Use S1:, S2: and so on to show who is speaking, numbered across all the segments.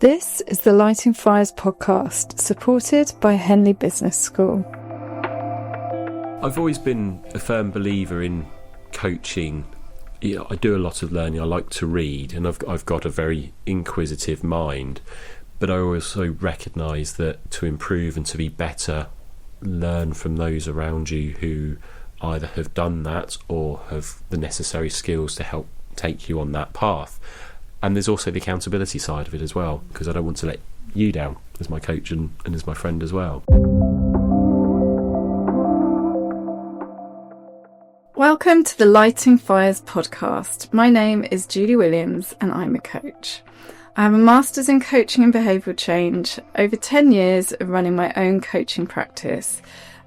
S1: This is the Lighting Fires podcast, supported by Henley Business School.
S2: I've always been a firm believer in coaching. I do a lot of learning. I like to read, and I've got a very inquisitive mind. But I also recognise that to improve and to be better, learn from those around you who either have done that or have the necessary skills to help take you on that path. And there's also the accountability side of it as well, because I don't want to let you down as my coach and as my friend as well.
S1: Welcome to the Lighting Fires podcast. My name is Julie Williams and I'm a coach. I have a master's in coaching and behavioural change, over 10 years of running my own coaching practice,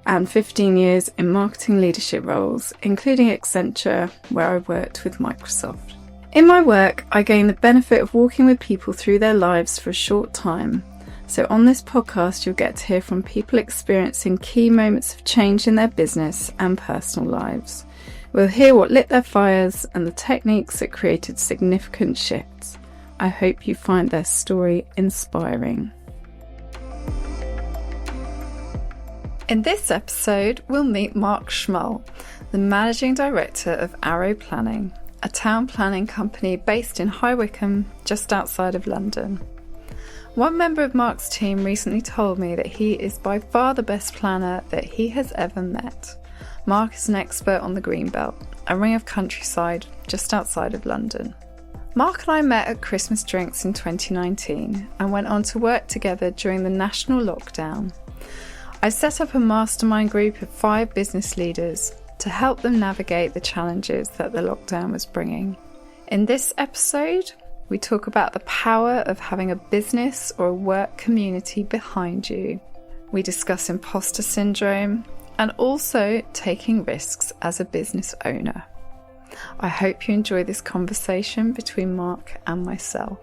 S1: and 15 years in marketing leadership roles, including Accenture, where I worked with Microsoft. In my work, I gain the benefit of walking with people through their lives for a short time. So on this podcast, you'll get to hear from people experiencing key moments of change in their business and personal lives. We'll hear what lit their fires and the techniques that created significant shifts. I hope you find their story inspiring. In this episode, we'll meet Mark Schmull, the Managing Director of Arrow Planning, a town planning company based in High Wycombe, just outside of London. One member of Mark's team recently told me that he is by far the best planner that he has ever met. Mark is an expert on the Greenbelt, a ring of countryside just outside of London. Mark and I met at Christmas drinks in 2019 and went on to work together during the national lockdown. I set up a mastermind group of 5 business leaders to help them navigate the challenges that the lockdown was bringing. In this episode, we talk about the power of having a business or a work community behind you. We discuss imposter syndrome and also taking risks as a business owner. I hope you enjoy this conversation between Mark and myself.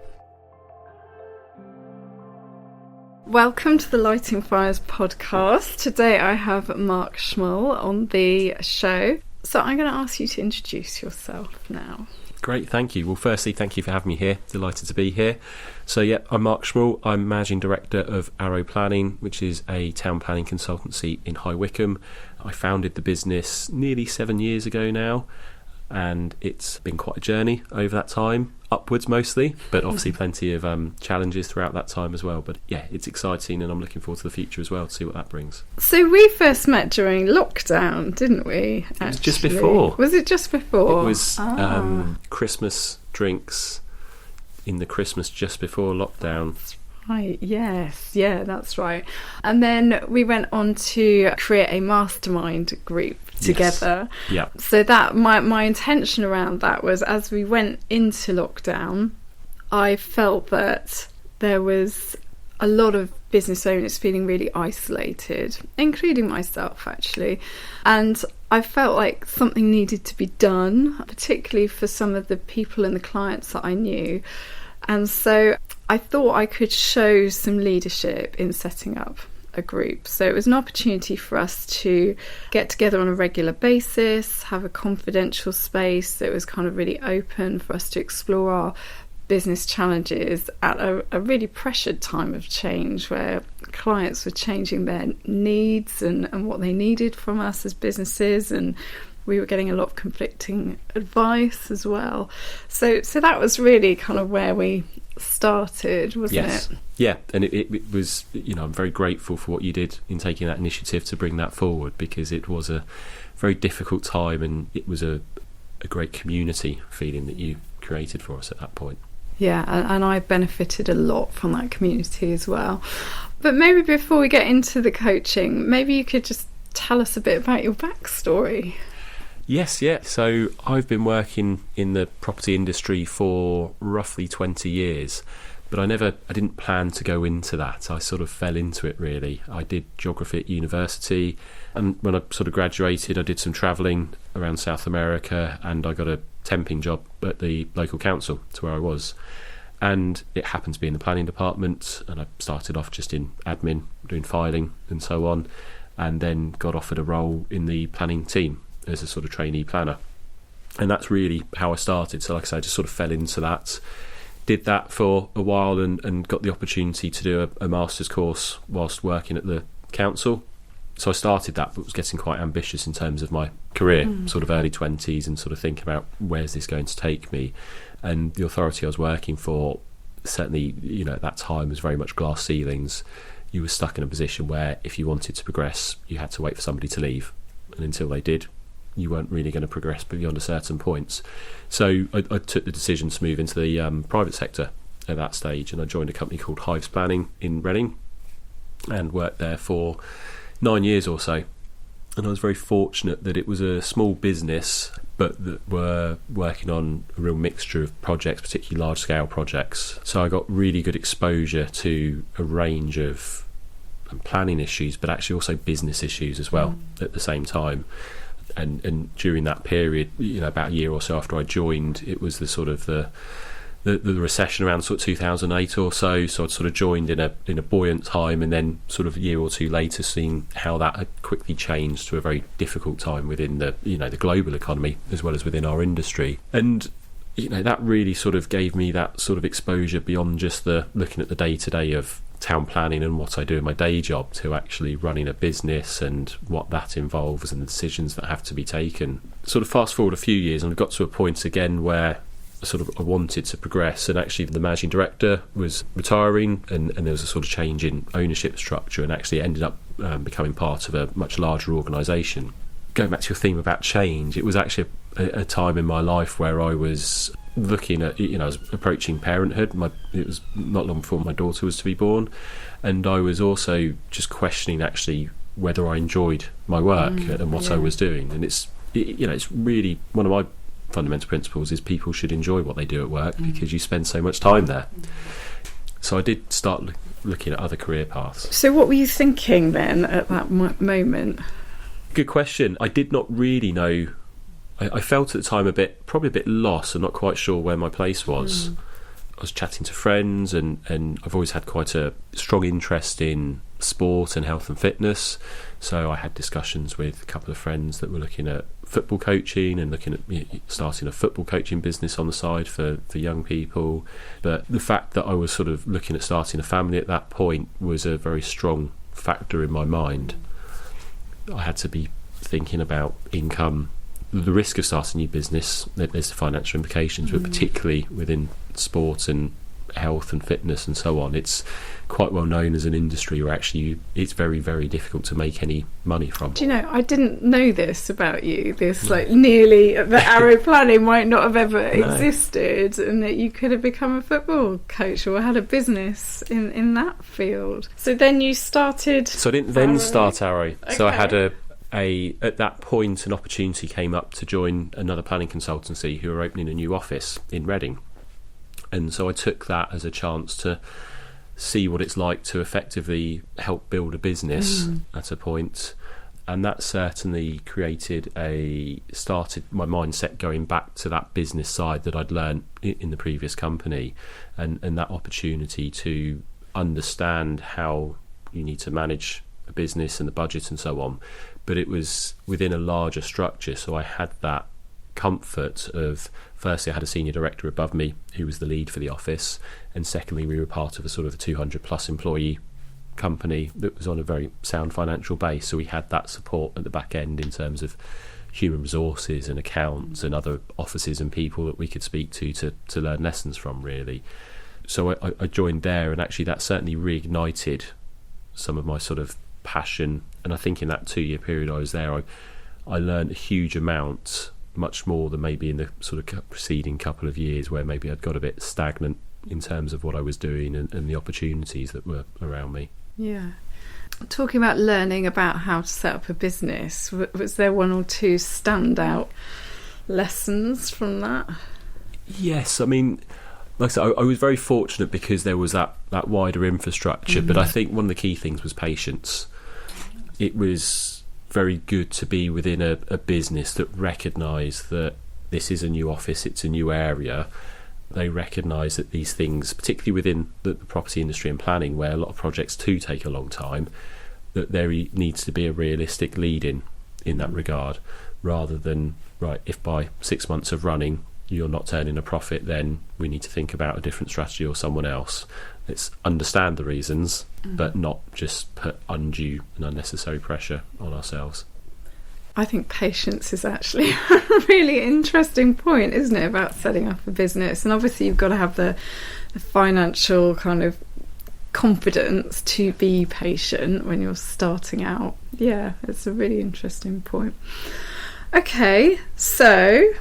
S1: Welcome to the Lighting Fires podcast. Today I have Mark Schmull on the show. So I'm going to ask you to introduce yourself now.
S2: Great, thank you. Well, firstly, thank you for having me here. Delighted to be here. So, I'm Mark Schmull. I'm Managing Director of Arrow Planning, which is a town planning consultancy in High Wycombe. I founded the business nearly 7 years ago now, and it's been quite a journey over that time, upwards mostly, but obviously plenty of challenges throughout that time as well. But yeah, it's exciting, and I'm looking forward to the future as well to see what that brings.
S1: So we first met during lockdown, didn't we?
S2: It was just before.
S1: Was it just before?
S2: It was Christmas drinks in the Christmas just before lockdown.
S1: Right, yes, yeah, that's right. And then we went on to create a mastermind group together.
S2: Yes. Yeah.
S1: So that my intention around that was, as we went into lockdown, I felt that there was a lot of business owners feeling really isolated, including myself actually. And I felt like something needed to be done, particularly for some of the people and the clients that I knew. And so I thought I could show some leadership in setting up a group. So it was an opportunity for us to get together on a regular basis, have a confidential space that was kind of really open for us to explore our business challenges at a really pressured time of change, where clients were changing their needs and what they needed from us as businesses, and we were getting a lot of conflicting advice as well. So that was really kind of where we started, wasn't it?
S2: Yeah, and it was, I'm very grateful for what you did in taking that initiative to bring that forward, because it was a very difficult time, and it was a great community feeling that you created for us at that point.
S1: Yeah, and I benefited a lot from that community as well. But maybe before we get into the coaching, maybe you could just tell us a bit about your backstory.
S2: Yes, yeah. So I've been working in the property industry for roughly 20 years, but I didn't plan to go into that. I sort of fell into it, really. I did geography at university, and when I sort of graduated, I did some travelling around South America, and I got a temping job at the local council to where I was. And it happened to be in the planning department, and I started off just in admin, doing filing and so on, and then got offered a role in the planning team as a sort of trainee planner. And that's really how I started. So like I say, I just sort of fell into that. did that for a while and got the opportunity to do a master's course whilst working at the council. So I started that, but was getting quite ambitious in terms of my career, sort of early 20s, and sort of thinking about where's this going to take me. And the authority I was working for, certainly, at that time was very much glass ceilings. You were stuck in a position where if you wanted to progress, you had to wait for somebody to leave. And until they did, you weren't really going to progress beyond a certain point. So I took the decision to move into the private sector at that stage, and I joined a company called Hives Planning in Reading and worked there for 9 years or so. And I was very fortunate that it was a small business, but that were working on a real mixture of projects, particularly large-scale projects. So I got really good exposure to a range of planning issues, but actually also business issues as well at the same time. And during that period, about a year or so after I joined, it was the sort of the recession around sort of 2008 or so. So I'd sort of joined in a buoyant time, and then sort of a year or two later, seeing how that had quickly changed to a very difficult time within the the global economy as well as within our industry. And that really sort of gave me that sort of exposure beyond just the looking at the day-to-day of town planning and what I do in my day job, to actually running a business and what that involves and the decisions that have to be taken. Sort of fast forward a few years, and I got to a point again where I wanted to progress, and actually the managing director was retiring, and there was a sort of change in ownership structure, and actually ended up becoming part of a much larger organisation. Going back to your theme about change, it was actually a time in my life where I was looking at, I was approaching parenthood. It was not long before my daughter was to be born, and I was also just questioning actually whether I enjoyed my work and what I was doing. And it's really one of my fundamental principles is people should enjoy what they do at work, because you spend so much time there. So I did start looking at other career paths.
S1: So what were you thinking then at that moment?
S2: Good question. I did not really know. I felt at the time probably a bit lost and not quite sure where my place was. I was chatting to friends, and I've always had quite a strong interest in sport and health and fitness. So I had discussions with a couple of friends that were looking at football coaching and looking at starting a football coaching business on the side for young people. But the fact that I was sort of looking at starting a family at that point was a very strong factor in my mind. I had to be thinking about income, the risk of starting a new business. There's the financial implications, but particularly within sport and health and fitness and so on, it's quite well known as an industry where actually it's very, very difficult to make any money from.
S1: Do you know, I didn't know this about you, this nearly that Arrow Planning might not have ever existed, and that you could have become a football coach or had a business in that field. So then you started...
S2: So I didn't then start Arrow. Okay. So I had at that point an opportunity came up to join another planning consultancy who were opening a new office in Reading. And so I took that as a chance to see what it's like to effectively help build a business at a point. And that certainly started my mindset going back to that business side that I'd learned in the previous company, and that opportunity to understand how you need to manage a business and the budget and so on. But it was within a larger structure, so I had that comfort of, firstly, I had a senior director above me who was the lead for the office, and secondly, we were part of a sort of a 200 plus employee company that was on a very sound financial base, so we had that support at the back end in terms of human resources and accounts and other offices and people that we could speak to learn lessons from, really. So I joined there, and actually that certainly reignited some of my sort of passion. And I think in that 2-year period I was there, I learned a huge amount, much more than maybe in the sort of preceding couple of years where maybe I'd got a bit stagnant in terms of what I was doing and the opportunities that were around me.
S1: Yeah. Talking about learning about how to set up a business, was there one or two standout lessons from that?
S2: Yes, I mean, like I said, I was very fortunate because there was that wider infrastructure, but I think one of the key things was patience. It was very good to be within a business that recognised that this is a new office, it's a new area. They recognise that these things, particularly within the property industry and planning, where a lot of projects do take a long time, that there needs to be a realistic lead in that regard, rather than, right, if by 6 months of running you're not turning a profit, then we need to think about a different strategy or someone else. Let's understand the reasons, but not just put undue and unnecessary pressure on ourselves.
S1: I think patience is actually a really interesting point, isn't it, about setting up a business? And obviously you've got to have the financial kind of confidence to be patient when you're starting out. Yeah, it's a really interesting point. Okay, so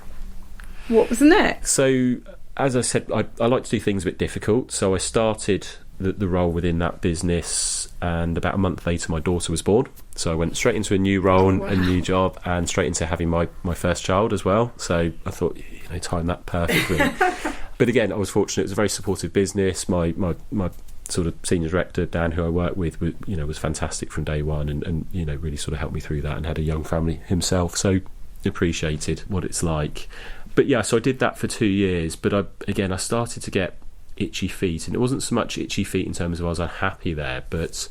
S1: what was next?
S2: So, as I said, I like to do things a bit difficult. So I started the role within that business, and about a month later my daughter was born. So I went straight into a new role, a new job, and straight into having my first child as well. So I thought, timed that perfectly. But again, I was fortunate. It was a very supportive business. My sort of senior director, Dan, who I worked with, was fantastic from day one, and really sort of helped me through that, and had a young family himself. So appreciated what it's like. But yeah, so I did that for 2 years. But I started to get itchy feet, and it wasn't so much itchy feet in terms of I was unhappy there, but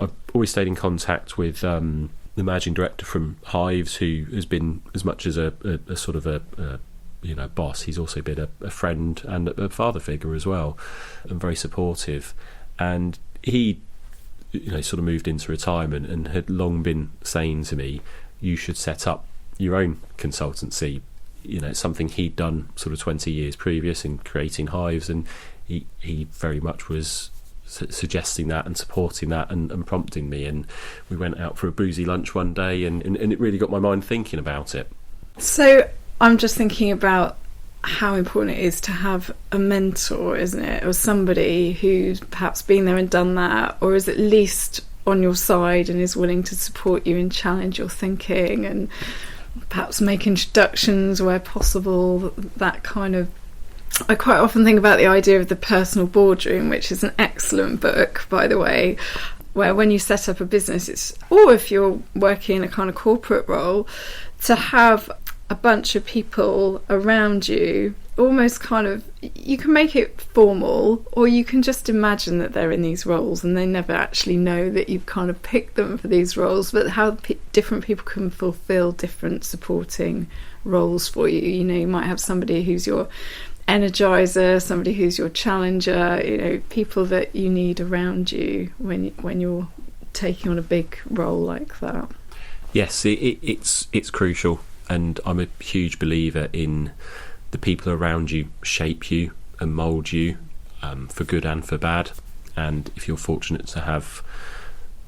S2: I've always stayed in contact with the managing director from Hives, who has been as much as a sort of a boss. He's also been a friend and a father figure as well, and very supportive. And he sort of moved into retirement and had long been saying to me, you should set up your own consultancy. It's something he'd done sort of 20 years previous in creating Hives, and he very much was suggesting that and supporting that and prompting me. And we went out for a boozy lunch one day, and it really got my mind thinking about it.
S1: So I'm just thinking about how important it is to have a mentor, isn't it? Or somebody who's perhaps been there and done that, or is at least on your side and is willing to support you and challenge your thinking, and perhaps make introductions where possible, that kind of... I quite often think about the idea of the personal boardroom, which is an excellent book, by the way, where when you set up a business, or if you're working in a kind of corporate role, to have a bunch of people around you, almost kind of, you can make it formal, or you can just imagine that they're in these roles and they never actually know that you've kind of picked them for these roles, but how different people can fulfill different supporting roles for you. You might have somebody who's your energizer, somebody who's your challenger, people that you need around you when you're taking on a big role like that.
S2: Yes, it's crucial, and I'm a huge believer in the people around you shape you and mould you, for good and for bad. And if you're fortunate to have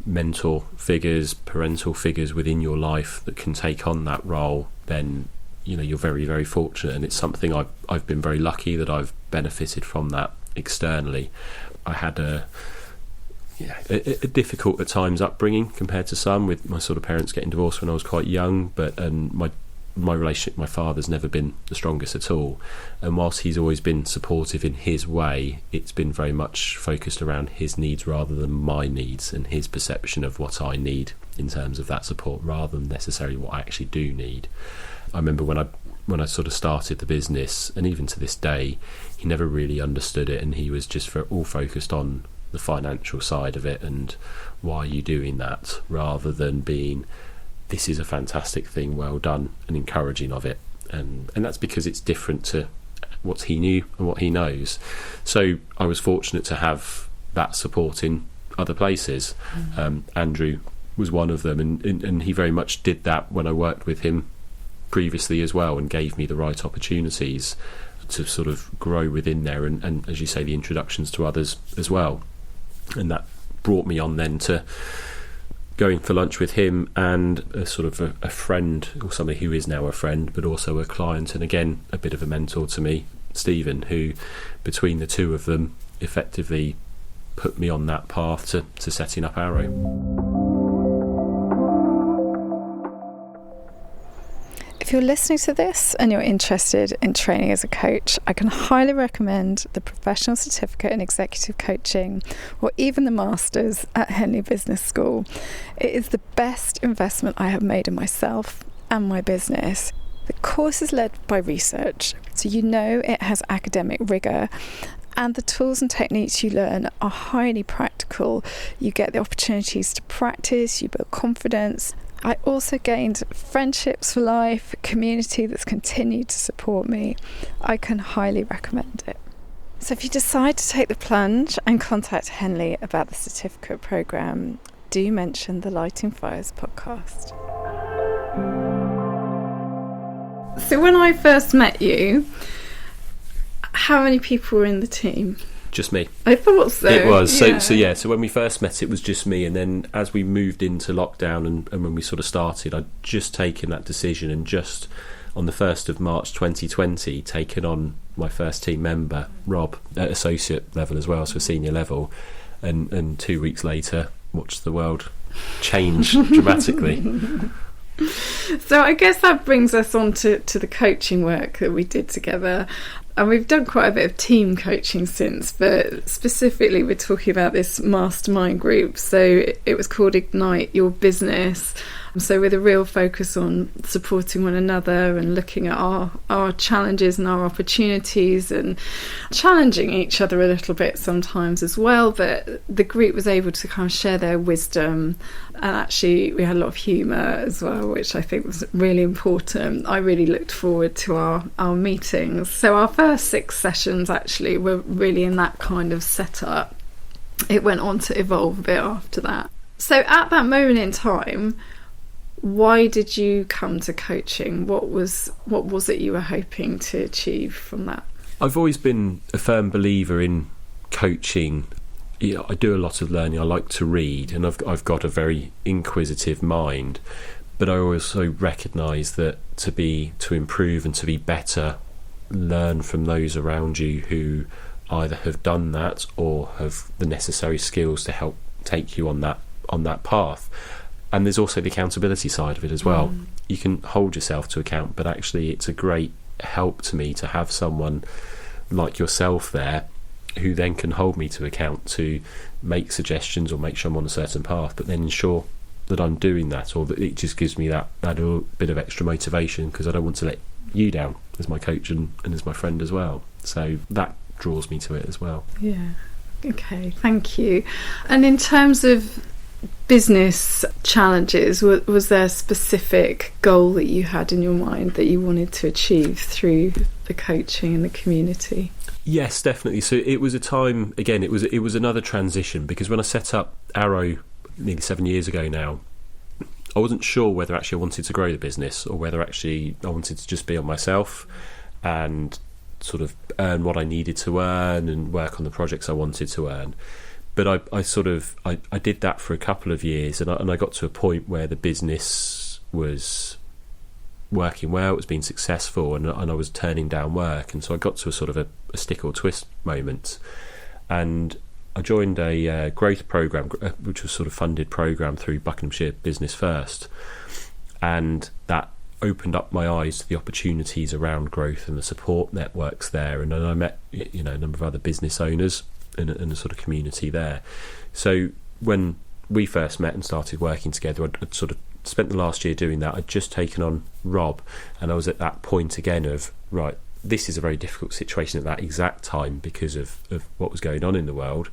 S2: mentor figures, parental figures within your life that can take on that role, then you're very, very fortunate. And it's something I've been very lucky that I've benefited from that externally. I had a difficult at times upbringing compared to some, with my sort of parents getting divorced when I was quite young, but my relationship with my father's never been the strongest at all. And whilst he's always been supportive in his way, it's been very much focused around his needs rather than my needs, and his perception of what I need in terms of that support rather than necessarily what I actually do need. I remember when I sort of started the business, and even to this day, he never really understood it, and he was just all focused on the financial side of it and why are you doing that, rather than being, this is a fantastic thing, well done, and encouraging of it. And that's because it's different to what he knew and what he knows. So I was fortunate to have that support in other places. Andrew was one of them, and he very much did that when I worked with him previously as well, and gave me the right opportunities to sort of grow within there, and as you say, the introductions to others as well. And that brought me on then to going for lunch with him and a sort of a friend, or somebody who is now a friend but also a client, and again a bit of a mentor to me, Stephen, who between the two of them effectively put me on that path to setting up Arrow.
S1: If you're listening to this and you're interested in training as a coach, I can highly recommend the Professional Certificate in Executive Coaching, or even the Masters at Henley Business School. It is the best investment I have made in myself and my business. The course is led by research, so it has academic rigour, and the tools and techniques you learn are highly practical. You get the opportunities to practice, you build confidence, I also gained friendships for life, a community that's continued to support me. I can highly recommend it. So if you decide to take the plunge and contact Henley about the certificate programme, do mention the Lighting Fires podcast. So when I first met you, how many people were in the team?
S2: Just me.
S1: I thought so.
S2: It was.
S1: Yeah.
S2: So when we first met, it was just me. And then as we moved into lockdown and when we sort of started, I'd just taken that decision and just on the 1st of March 2020, taken on my first team member, Rob, at associate level as well, so senior level. And 2 weeks later, watched the world change dramatically.
S1: So I guess that brings us on to the coaching work that we did together. And we've done quite a bit of team coaching since, but specifically we're talking about this mastermind group. So it was called Ignite Your Business. So with a real focus on supporting one another and looking at our challenges and our opportunities and challenging each other a little bit sometimes as well. But the group was able to kind of share their wisdom, and actually we had a lot of humour as well, which I think was really important. I really looked forward to our meetings. So our first 6 sessions actually were really in that kind of setup. It went on to evolve a bit after that. So at that moment in time, why did you come to coaching? What was it you were hoping to achieve from that?
S2: I've always been a firm believer in coaching. You know, I do a lot of learning. I like to read, and I've got a very inquisitive mind. But I also recognise that to improve and to be better, learn from those around you who either have done that or have the necessary skills to help take you on that path. And there's also the accountability side of it as well. You can hold yourself to account, but actually it's a great help to me to have someone like yourself there who then can hold me to account, to make suggestions or make sure I'm on a certain path, but then ensure that I'm doing that, or that it just gives me that little bit of extra motivation, because I don't want to let you down as my coach and as my friend as well. So that draws me to it as well.
S1: Yeah. Okay, thank you. And in terms of business challenges, was there a specific goal that you had in your mind that you wanted to achieve through the coaching and the community?
S2: Yes, definitely. So it was a time, again, it was another transition, because when I set up Arrow nearly 7 years ago now, I wasn't sure whether actually I wanted to grow the business or whether actually I wanted to just be on myself and sort of earn what I needed to earn and work on the projects I wanted to earn. But I did that for a couple of years, and I got to a point where the business was working well, it was being successful, and I was turning down work. And so I got to a sort of a stick or twist moment, and I joined a growth program, which was sort of funded program through Buckinghamshire Business First, and that opened up my eyes to the opportunities around growth and the support networks there. And then I met a number of other business owners and a sort of community there. So when we first met and started working together, I'd sort of spent the last year doing that. I'd just taken on Rob, and I was at that point again of, right, this is a very difficult situation at that exact time because of what was going on in the world.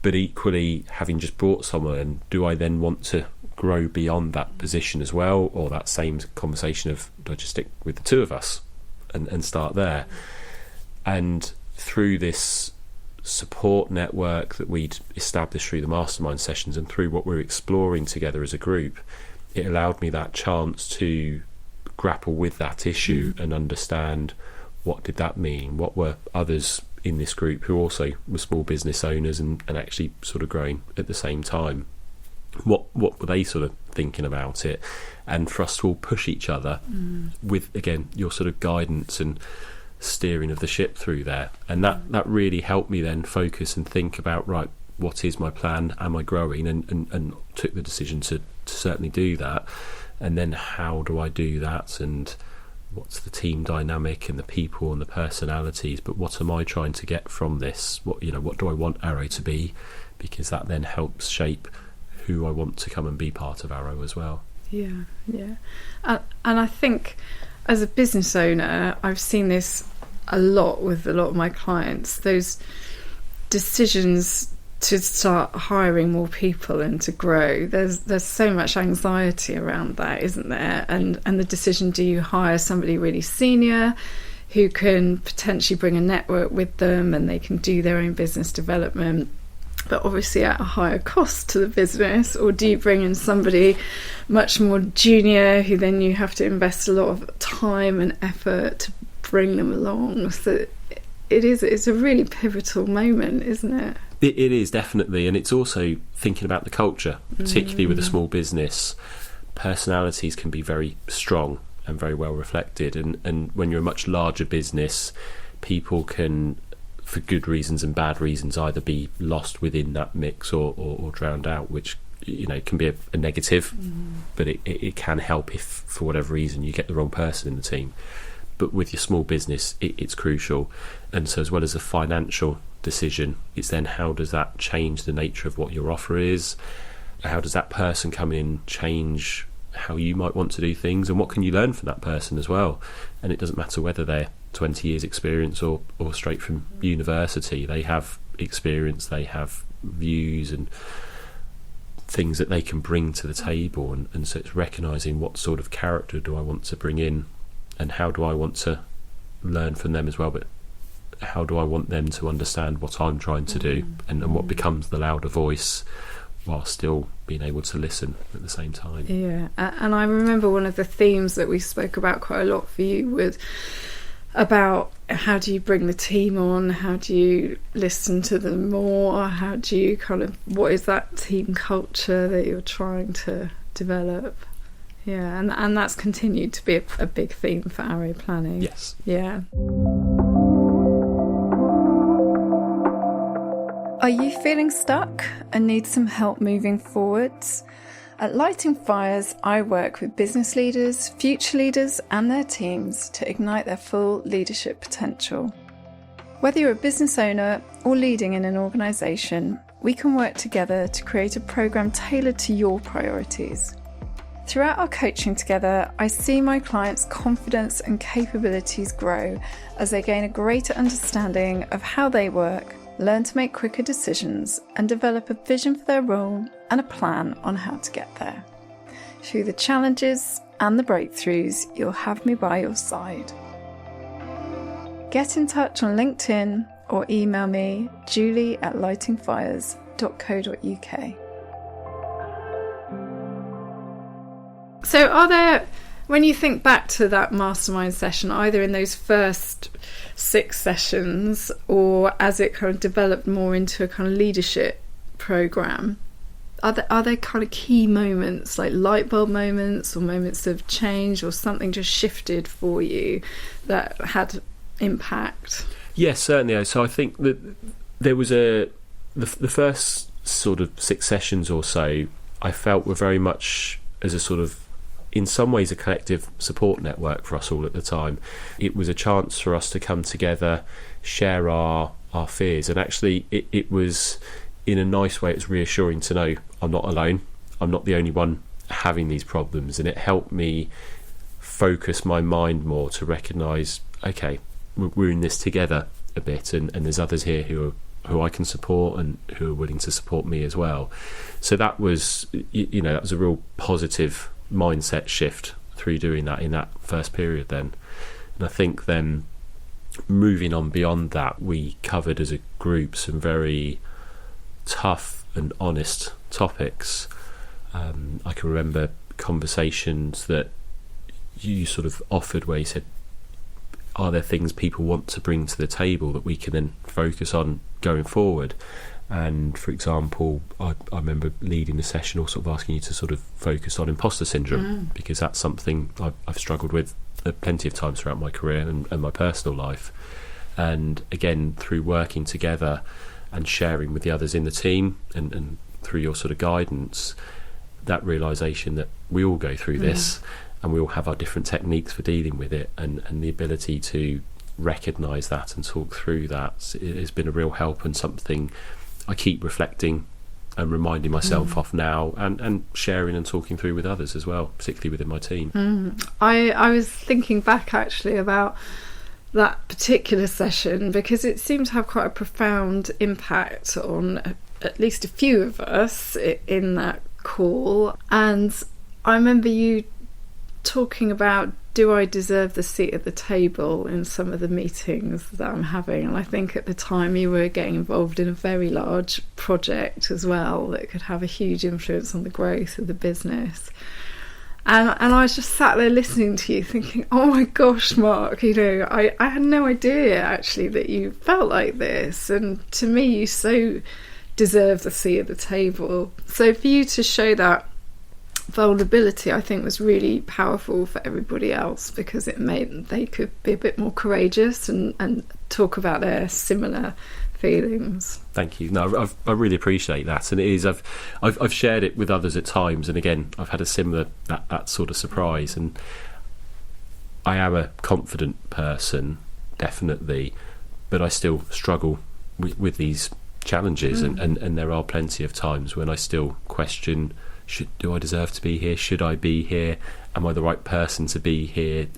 S2: But equally, having just brought someone in, do I then want to grow beyond that position as well, or that same conversation of, do I just stick with the two of us and start there? And through this support network that we'd established through the mastermind sessions and through what we're exploring together as a group, it allowed me that chance to grapple with that issue and understand, what did that mean? What were others in this group who also were small business owners and actually sort of growing at the same time? What were they sort of thinking about it? And for us to all push each other with, again, your sort of guidance and steering of the ship through there. And that really helped me then focus and think about, right, what is my plan? Am I growing? And took the decision to certainly do that. And then how do I do that? And what's the team dynamic and the people and the personalities? But what am I trying to get from this? What do I want Arrow to be? Because that then helps shape who I want to come and be part of Arrow as well. Yeah.
S1: And I think as a business owner, I've seen this a lot with a lot of my clients, those decisions to start hiring more people and to grow, there's so much anxiety around that, isn't there? And the decision, do you hire somebody really senior who can potentially bring a network with them and they can do their own business development, but obviously at a higher cost to the business, or do you bring in somebody much more junior who then you have to invest a lot of time and effort to bring them along? So it's a really pivotal moment, isn't it?
S2: It is, definitely. And it's also thinking about the culture, particularly with a small business. Personalities can be very strong and very well reflected, and when you're a much larger business, people can, for good reasons and bad reasons, either be lost within that mix or drowned out, which, you know, can be a negative, but it can help if for whatever reason you get the wrong person in the team. But with your small business, it's crucial. And so as well as a financial decision, it's then how does that change the nature of what your offer is? How does that person come in change how you might want to do things, and what can you learn from that person as well? And it doesn't matter whether they're 20 years experience or straight from university. They have experience, they have views and things that they can bring to the table, and so it's recognising what sort of character do I want to bring in, and how do I want to learn from them as well, but how do I want them to understand what I'm trying to do, and what becomes the louder voice while still being able to listen at the same time.
S1: Yeah, and I remember one of the themes that we spoke about quite a lot for you was about how do you bring the team on, how do you listen to them more, how do you what is that team culture that you're trying to develop? Yeah, and that's continued to be a big theme for Arrow Planning.
S2: Yes.
S1: Yeah. Are you feeling stuck and need some help moving forwards? At Lighting Fires, I work with business leaders, future leaders and their teams to ignite their full leadership potential. Whether you're a business owner or leading in an organisation, we can work together to create a programme tailored to your priorities. Throughout our coaching together, I see my clients' confidence and capabilities grow as they gain a greater understanding of how they work, learn to make quicker decisions, and develop a vision for their role and a plan on how to get there. Through the challenges and the breakthroughs, you'll have me by your side. Get in touch on LinkedIn or email me, julie@lightingfires.co.uk. So are there, when you think back to that mastermind session, either in those first 6 sessions or as it kind of developed more into a kind of leadership program, are there kind of key moments, like light bulb moments or moments of change, or something just shifted for you that had impact?
S2: Yes, certainly. So I think that there was the first sort of 6 sessions or so I felt were very much as a sort of, in some ways, a collective support network for us all at the time. It was a chance for us to come together, share our fears, and actually it was, in a nice way, it's reassuring to know I'm not alone, I'm not the only one having these problems, and it helped me focus my mind more to recognise, okay, we're in this together a bit, and there's others here who I can support and who are willing to support me as well. So that was, that was a real positive mindset shift through doing that in that first period then. And I think then moving on beyond that, we covered as a group some very tough and honest topics. I can remember conversations that you sort of offered where you said, are there things people want to bring to the table that we can then focus on going forward? And for example, I remember leading a session or sort of asking you to sort of focus on imposter syndrome, because that's something I've struggled with plenty of times throughout my career and my personal life. And again, through working together and sharing with the others in the team and through your sort of guidance, that realisation that we all go through this and we all have our different techniques for dealing with it, and the ability to recognise that and talk through that has been a real help, and something I keep reflecting and reminding myself of now, and sharing and talking through with others as well, particularly within my team.
S1: I was thinking back actually about that particular session because it seemed to have quite a profound impact on at least a few of us in that call. And I remember you talking about, do I deserve the seat at the table in some of the meetings that I'm having? And I think at the time you were getting involved in a very large project as well that could have a huge influence on the growth of the business. And I was just sat there listening to you thinking, oh my gosh, Mark, I had no idea actually that you felt like this. And to me, you so deserve the seat at the table. So for you to show that vulnerability, I think, was really powerful for everybody else because it meant they could be a bit more courageous and talk about their similar feelings.
S2: Thank you. No, I really appreciate that, and it is. I've shared it with others at times, and again, I've had a similar that sort of surprise. And I am a confident person, definitely, but I still struggle with these challenges, and there are plenty of times when I still question: do I deserve to be here? Should I be here? Am I the right person to be here?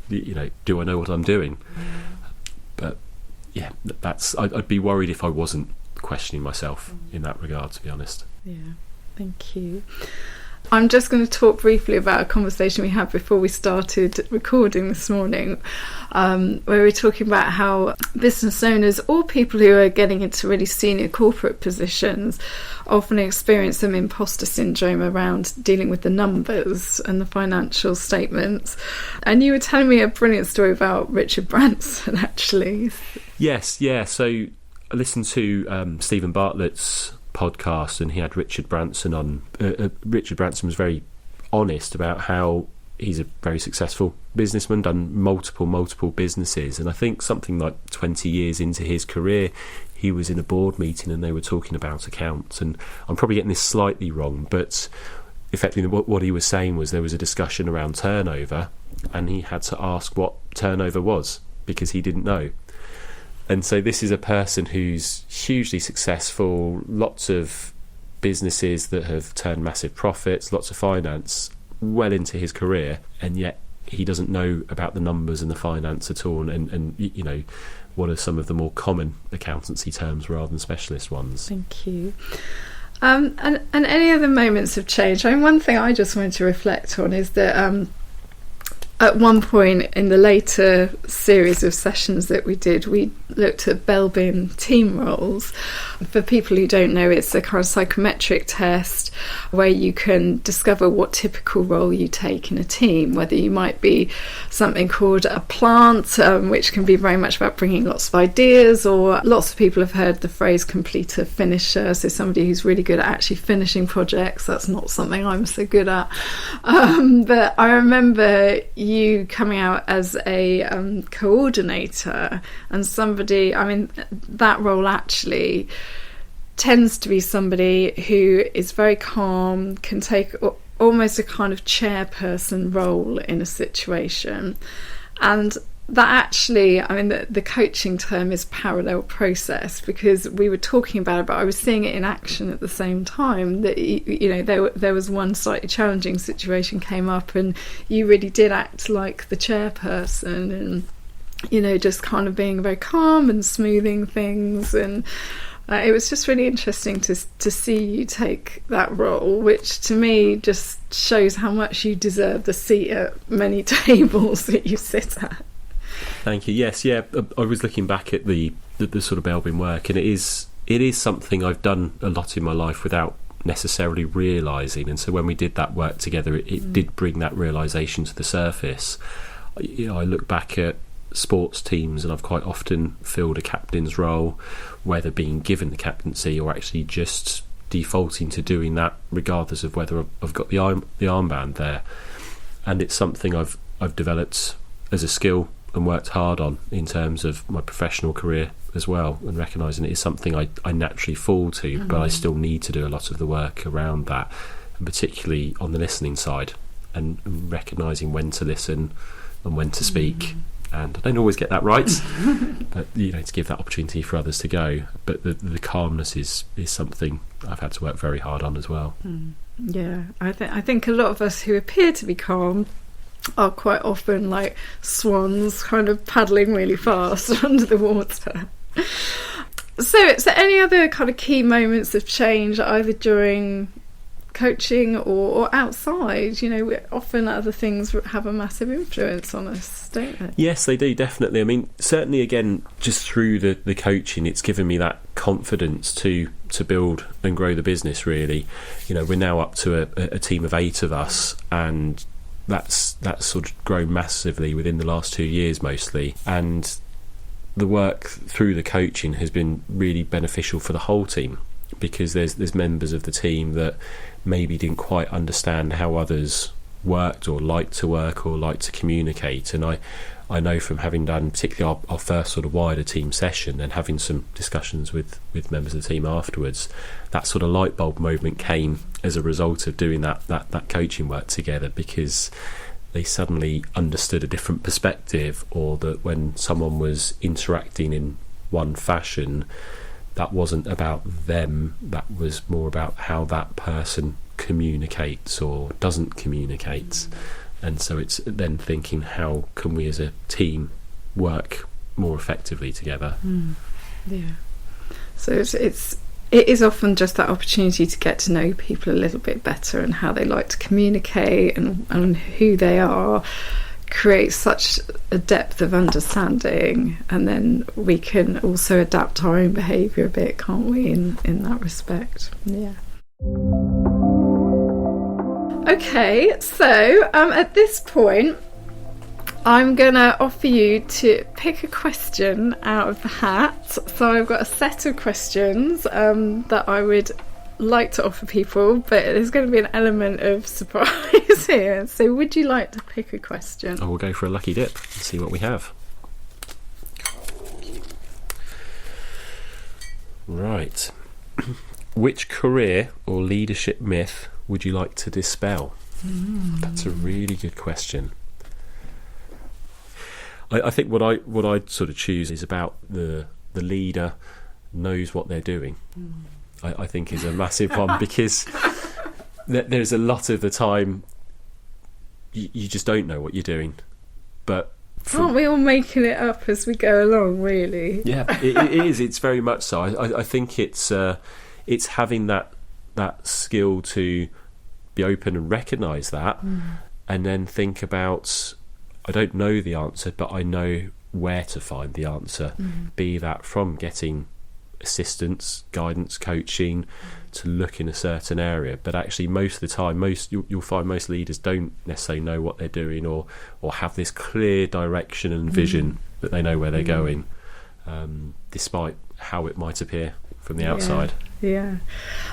S2: Do I know what I'm doing? But yeah, I'd be worried if I wasn't questioning myself in that regard, to be honest.
S1: Yeah, thank you. I'm just going to talk briefly about a conversation we had before we started recording this morning, where we were talking about how business owners or people who are getting into really senior corporate positions often experience some imposter syndrome around dealing with the numbers and the financial statements. And you were telling me a brilliant story about Richard Branson, actually.
S2: Yes, yeah. So I listened to Stephen Bartlett's podcast, and he had Richard Branson on. Richard Branson was very honest about how he's a very successful businessman, done multiple businesses, and I think something like 20 years into his career he was in a board meeting and they were talking about accounts, and I'm probably getting this slightly wrong, but effectively what he was saying was there was a discussion around turnover and he had to ask what turnover was because he didn't know. And so this is a person who's hugely successful, lots of businesses that have turned massive profits, lots of finance, well into his career, and yet he doesn't know about the numbers and the finance at all, and what are some of the more common accountancy terms rather than specialist ones.
S1: Thank you. And any other moments of change? I mean, one thing I just wanted to reflect on is that at one point in the later series of sessions that we did, we looked at Belbin team roles. For people who don't know, it's a kind of psychometric test where you can discover what typical role you take in a team, whether you might be something called a plant, which can be very much about bringing lots of ideas, or lots of people have heard the phrase completer finisher, so somebody who's really good at actually finishing projects. That's not something I'm so good at. But I remember you coming out as a coordinator, and somebody, I mean, that role actually tends to be somebody who is very calm, can take almost a kind of chairperson role in a situation. And that actually, I mean, the coaching term is parallel process, because we were talking about it, but I was seeing it in action at the same time. That there was one slightly challenging situation came up, and you really did act like the chairperson, and just kind of being very calm and smoothing things, and it was just really interesting to see you take that role, which to me just shows how much you deserve the seat at many tables that you sit at.
S2: Thank you. Yes, yeah. I was looking back at the sort of Belbin work, and it is something I've done a lot in my life without necessarily realising. And so when we did that work together, it did bring that realisation to the surface. I look back at sports teams, and I've quite often filled a captain's role, whether being given the captaincy or actually just defaulting to doing that, regardless of whether I've got the armband there. And it's something I've developed as a skill and worked hard on in terms of my professional career as well, and recognising it is something I naturally fall to, but I still need to do a lot of the work around that, and particularly on the listening side, and recognising when to listen and when to speak. And I don't always get that right, but to give that opportunity for others to go. But the calmness is something I've had to work very hard on as well.
S1: Yeah, I think a lot of us who appear to be calm are quite often like swans kind of paddling really fast under the water. So any other kind of key moments of change, either during coaching or outside? Often other things have a massive influence on us, don't they?
S2: Yes, they do, definitely. I mean, certainly, again, just through the coaching, it's given me that confidence to build and grow the business, really. We're now up to a team of 8 of us, and that's sort of grown massively within the last 2 years mostly. And the work through the coaching has been really beneficial for the whole team, because there's members of the team that maybe didn't quite understand how others worked or liked to work or liked to communicate. And I know from having done particularly our first sort of wider team session and having some discussions with members of the team afterwards, that sort of light bulb moment came as a result of doing that coaching work together, because they suddenly understood a different perspective, or that when someone was interacting in one fashion, that wasn't about them, that was more about how that person communicates or doesn't communicate. And so it's then thinking, how can we as a team work more effectively together?
S1: Yeah. So it is often just that opportunity to get to know people a little bit better, and how they like to communicate and who they are creates such a depth of understanding, and then we can also adapt our own behaviour a bit, can't we, in that respect? Yeah. Okay, so at this point I'm going to offer you to pick a question out of the hat. So I've got a set of questions that I would like to offer people, but there's going to be an element of surprise here. So would you like to pick a question?
S2: I will go for a lucky dip and see what we have. Right. Which career or leadership myth would you like to dispel? That's a really good question. I think what I'd sort of choose is about the leader knows what they're doing. I think is a massive one, because there's a lot of the time you just don't know what you're doing. But
S1: aren't we all making it up as we go along, really?
S2: Yeah, it is. It's very much so. I think it's having that skill to be open and recognise that, and then think about, I don't know the answer, but I know where to find the answer. Be that from getting assistance, guidance, coaching, to look in a certain area. But actually, most of the time, you'll find most leaders don't necessarily know what they're doing, or have this clear direction and vision that they know where they're going, despite how it might appear from the outside.
S1: Yeah.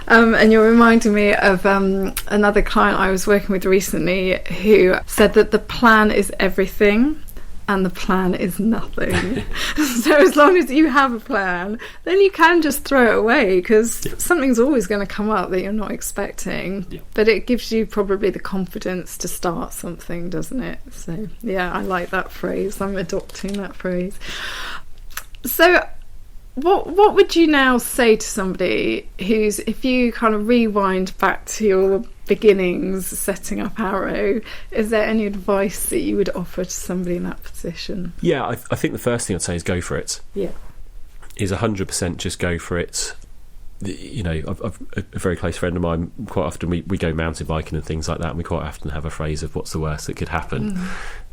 S1: And you're reminding me of another client I was working with recently, who said that the plan is everything and the plan is nothing. So as long as you have a plan, then you can just throw it away, because something's always going to come up that you're not expecting. But it gives you probably the confidence to start something, doesn't it? So yeah, I like that phrase. I'm adopting that phrase. So what would you now say to somebody who's, if you kind of rewind back to your beginnings setting up Arrow, is there any advice that you would offer to somebody in that position?
S2: Yeah, I think the first thing I'd say is go for it. Yeah. Is 100% just go for it. I've a very close friend of mine, quite often we go mountain biking and things like that, and we quite often have a phrase of what's the worst that could happen.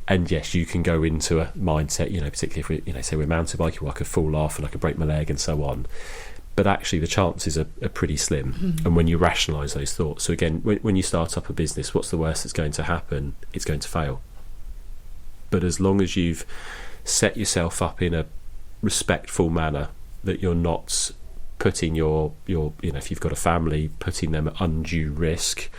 S2: And yes, you can go into a mindset, particularly if we, say we're mountain biking, well, I could fall off and I could break my leg and so on. But actually the chances are pretty slim. And when you rationalise those thoughts, so again, when you start up a business, what's the worst that's going to happen? It's going to fail. But as long as you've set yourself up in a respectful manner, that you're not putting your if you've got a family, putting them at undue risk,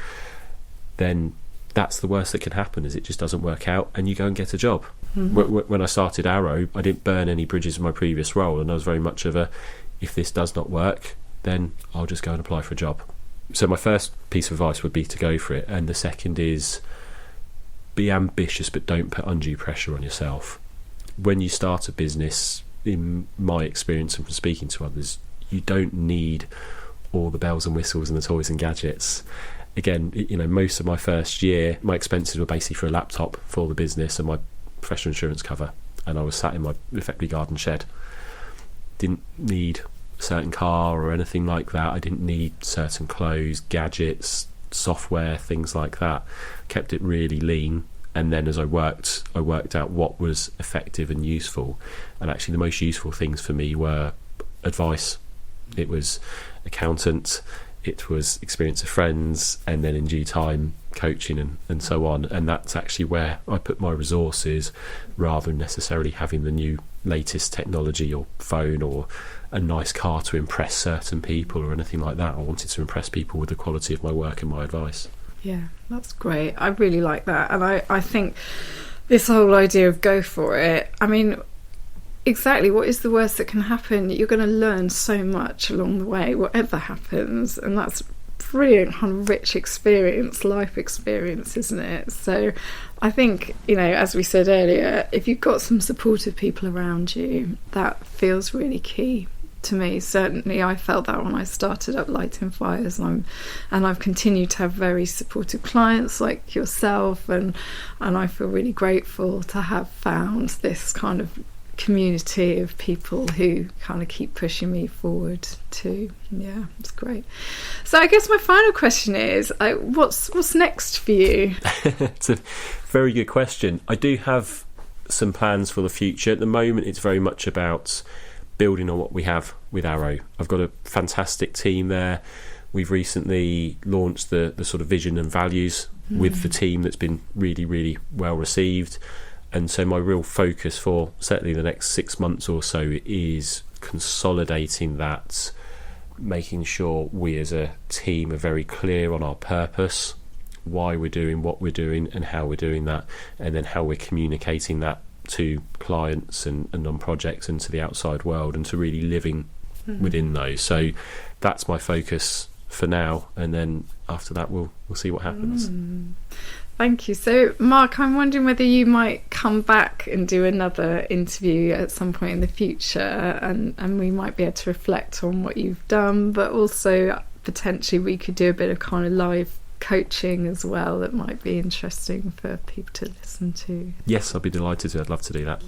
S2: then that's the worst that can happen, is it just doesn't work out and you go and get a job. When I started Arrow, I didn't burn any bridges in my previous role, and I was very much of a, if this does not work, then I'll just go and apply for a job. So my first piece of advice would be to go for it, and the second is be ambitious, but don't put undue pressure on yourself. When you start a business, in my experience and from speaking to others, you don't need all the bells and whistles and the toys and gadgets. again, most of my first year, my expenses were basically for a laptop for the business and my professional insurance cover. And I was sat in my effectively garden shed. Didn't need a certain car or anything like that. I didn't need certain clothes, gadgets, software, things like that. Kept it really lean. And then as I worked out what was effective and useful. And actually the most useful things for me were advice. It was accountant, it was experience of friends, and then in due time coaching and so on. And that's actually where I put my resources, rather than necessarily having the new latest technology or phone or a nice car to impress certain people or anything like that. I wanted to impress people with the quality of my work and my advice.
S1: Yeah, that's great. I really like that. And I think this whole idea of go for it, I mean, exactly, what is the worst that can happen? You're going to learn so much along the way, whatever happens. And that's brilliant, kind of rich experience, life experience, isn't it? So I think, as we said earlier, if you've got some supportive people around you, that feels really key. To me, certainly I felt that when I started up Lighting Fires, and I've continued to have very supportive clients like yourself, and I feel really grateful to have found this kind of community of people who kind of keep pushing me forward too. Yeah, it's great. So I guess my final question is, what's next for you?
S2: It's a very good question. I do have some plans for the future. At the moment, it's very much about building on what we have with Arrow. I've got a fantastic team there. We've recently launched the sort of vision and values with the team that's been really, really well received. And so my real focus for certainly the next 6 months or so is consolidating that, making sure we as a team are very clear on our purpose, why we're doing what we're doing and how we're doing that, and then how we're communicating that to clients and on projects and to the outside world, and to really living within those. So that's my focus for now, and then after that we'll see what happens.
S1: Thank you. So Mark, I'm wondering whether you might come back and do another interview at some point in the future, and we might be able to reflect on what you've done, but also potentially we could do a bit of kind of live coaching as well that might be interesting for people to listen to.
S2: Yes, I'd be delighted to. I'd love to do that.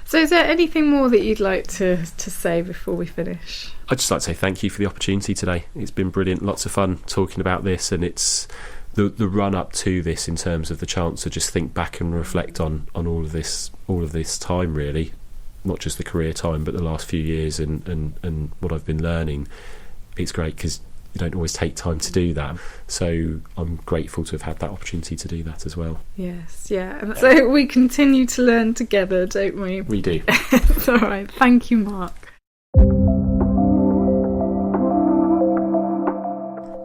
S1: So is there anything more that you'd like to say before we finish?
S2: I'd just like to say thank you for the opportunity today. It's been brilliant, lots of fun talking about this, and it's the run up to this in terms of the chance to just think back and reflect on all of this time, really, not just the career time but the last few years and what I've been learning. It's great because you don't always take time to do that, so I'm grateful to have had that opportunity to do that as well.
S1: Yes, yeah, and so we continue to learn together, don't we?
S2: We do.
S1: It's all right. Thank you, Mark.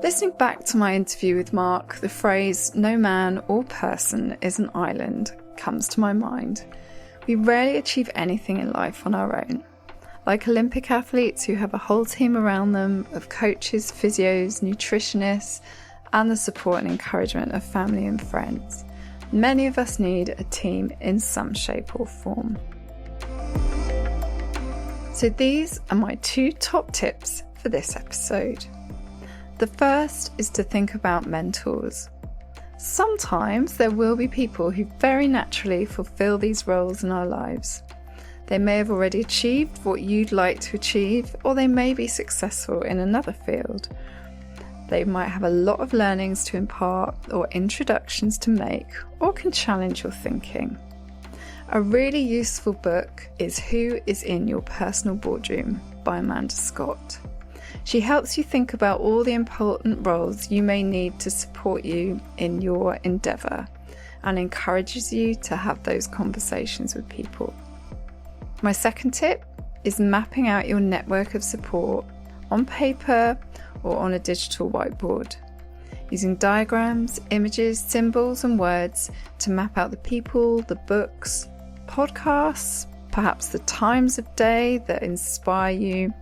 S1: Listening back to my interview with Mark, the phrase "no man or person is an island" comes to my mind. We rarely achieve anything in life on our own. Like Olympic athletes who have a whole team around them of coaches, physios, nutritionists, and the support and encouragement of family and friends, many of us need a team in some shape or form. So these are my 2 top tips for this episode. The first is to think about mentors. Sometimes there will be people who very naturally fulfill these roles in our lives. They may have already achieved what you'd like to achieve, or they may be successful in another field. They might have a lot of learnings to impart or introductions to make, or can challenge your thinking. A really useful book is Who is in Your Personal Boardroom by Amanda Scott. She helps you think about all the important roles you may need to support you in your endeavour, and encourages you to have those conversations with people. My second tip is mapping out your network of support on paper or on a digital whiteboard, using diagrams, images, symbols and words to map out the people, the books, podcasts, perhaps the times of day that inspire you,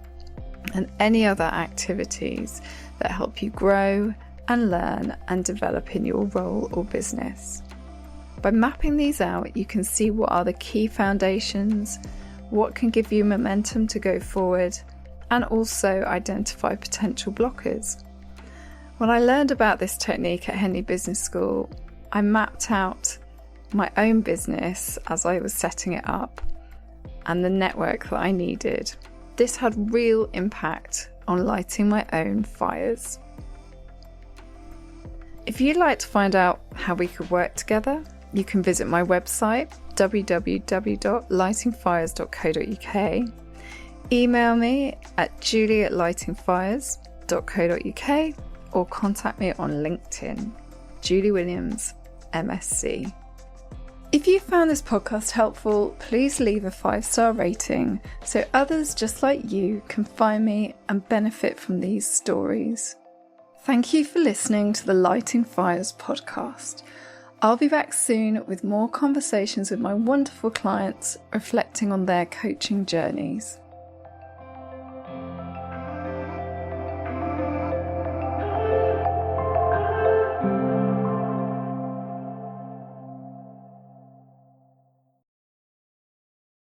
S1: and any other activities that help you grow and learn and develop in your role or business. By mapping these out, you can see what are the key foundations, what can give you momentum to go forward, and also identify potential blockers. When I learned about this technique at Henley Business School, I mapped out my own business as I was setting it up and the network that I needed. This had real impact on lighting my own fires. If you'd like to find out how we could work together, you can visit my website www.lightingfires.co.uk, email me at julie@lightingfires.co.uk, or contact me on LinkedIn, Julie Williams, MSc. If you found this podcast helpful, please leave a 5-star rating so others just like you can find me and benefit from these stories. Thank you for listening to the Lighting Fires podcast. I'll be back soon with more conversations with my wonderful clients reflecting on their coaching journeys.